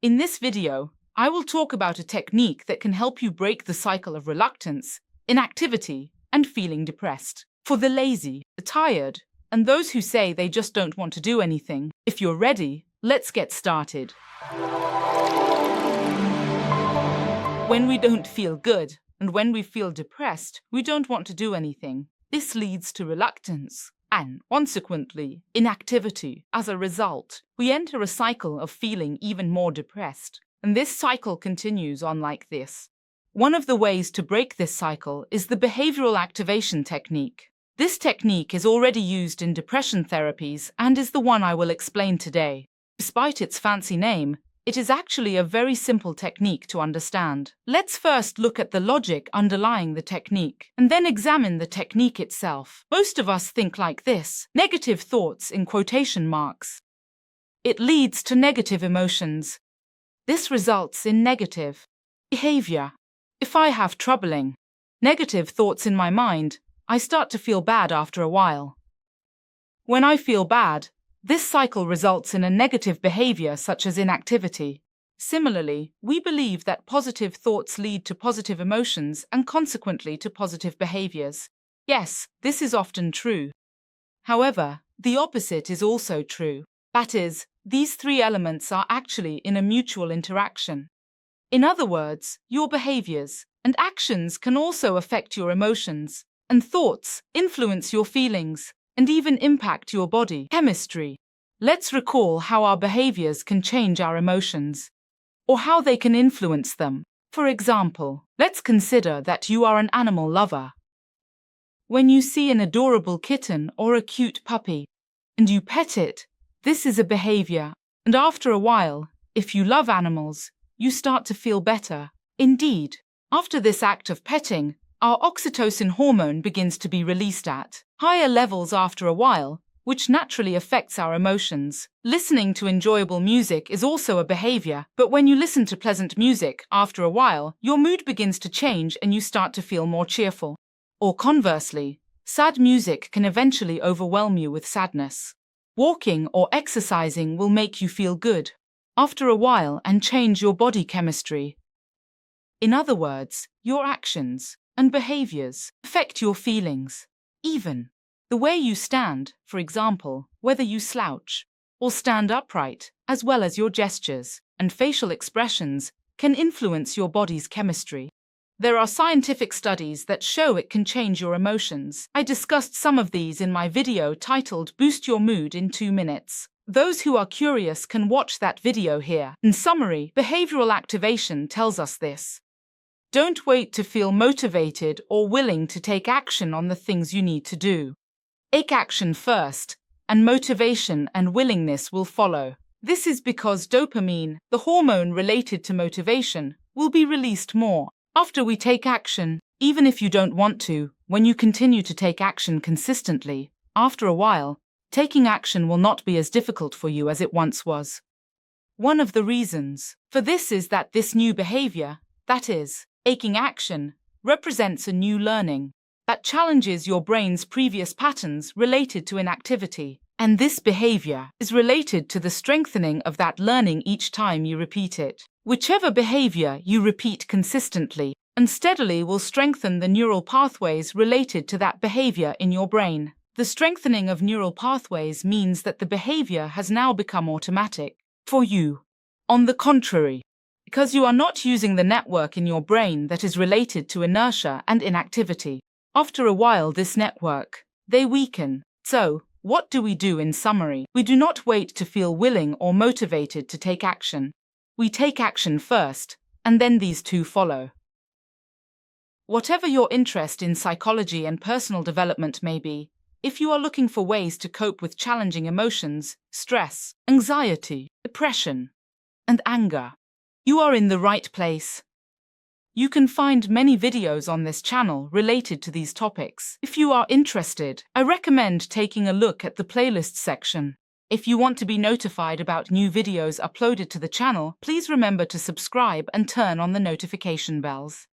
In this video, I will talk about a technique that can help you break the cycle of reluctance, inactivity, and feeling depressed. For the lazy, the tired, and those who say they just don't want to do anything. If you're ready, let's get started. When we don't feel good, and when we feel depressed, we don't want to do anything. This leads to reluctance and, consequently, inactivity. As a result, we enter a cycle of feeling even more depressed. And this cycle continues on like this. One of the ways to break this cycle is the behavioral activation technique. This technique is already used in depression therapies and is the one I will explain today. Despite its fancy name, it is actually a very simple technique to understand. Let's first look at the logic underlying the technique, and then examine the technique itself. Most of us think like this: negative thoughts in quotation marks. It leads to negative emotions. This results in negative behavior. If I have troubling, negative thoughts in my mind, I start to feel bad after a while. When I feel bad, this cycle results in a negative behavior such as inactivity. Similarly, we believe that positive thoughts lead to positive emotions and consequently to positive behaviors. Yes, this is often true. However, the opposite is also true. That is, these three elements are actually in a mutual interaction. In other words, your behaviors and actions can also affect your emotions, and thoughts influence your feelings and even impact your body chemistry. Let's recall how our behaviors can change our emotions, or how they can influence them. For example, let's consider that you are an animal lover. When you see an adorable kitten or a cute puppy, and you pet it, this is a behavior, and after a while, if you love animals, you start to feel better. Indeed, after this act of petting, our oxytocin hormone begins to be released at higher levels after a while, which naturally affects our emotions. Listening to enjoyable music is also a behavior, but when you listen to pleasant music, after a while, your mood begins to change and you start to feel more cheerful. Or conversely, sad music can eventually overwhelm you with sadness. Walking or exercising will make you feel good after a while and change your body chemistry. In other words, your actions and behaviors affect your feelings. Even the way you stand, for example, whether you slouch or stand upright, as well as your gestures and facial expressions, can influence your body's chemistry. There are scientific studies that show it can change your emotions. I discussed some of these in my video titled Boost Your Mood in 2 minutes. Those who are curious can watch that video here. In summary, behavioral activation tells us this. Don't wait to feel motivated or willing to take action on the things you need to do. Take action first, and motivation and willingness will follow. This is because dopamine, the hormone related to motivation, will be released more after we take action. Even if you don't want to, when you continue to take action consistently, after a while, taking action will not be as difficult for you as it once was. One of the reasons for this is that this new behavior, that is, taking action, represents a new learning that challenges your brain's previous patterns related to inactivity, and this behavior is related to the strengthening of that learning each time you repeat it. Whichever behavior you repeat consistently and steadily will strengthen the neural pathways related to that behavior in your brain. The strengthening of neural pathways means that the behavior has now become automatic for you. On the contrary, because you are not using the network in your brain that is related to inertia and inactivity, after a while this network, they weaken. So, what do we do in summary? We do not wait to feel willing or motivated to take action. We take action first, and then these two follow. Whatever your interest in psychology and personal development may be, if you are looking for ways to cope with challenging emotions, stress, anxiety, depression, and anger, you are in the right place. You can find many videos on this channel related to these topics. If you are interested, I recommend taking a look at the playlist section. If you want to be notified about new videos uploaded to the channel, please remember to subscribe and turn on the notification bells.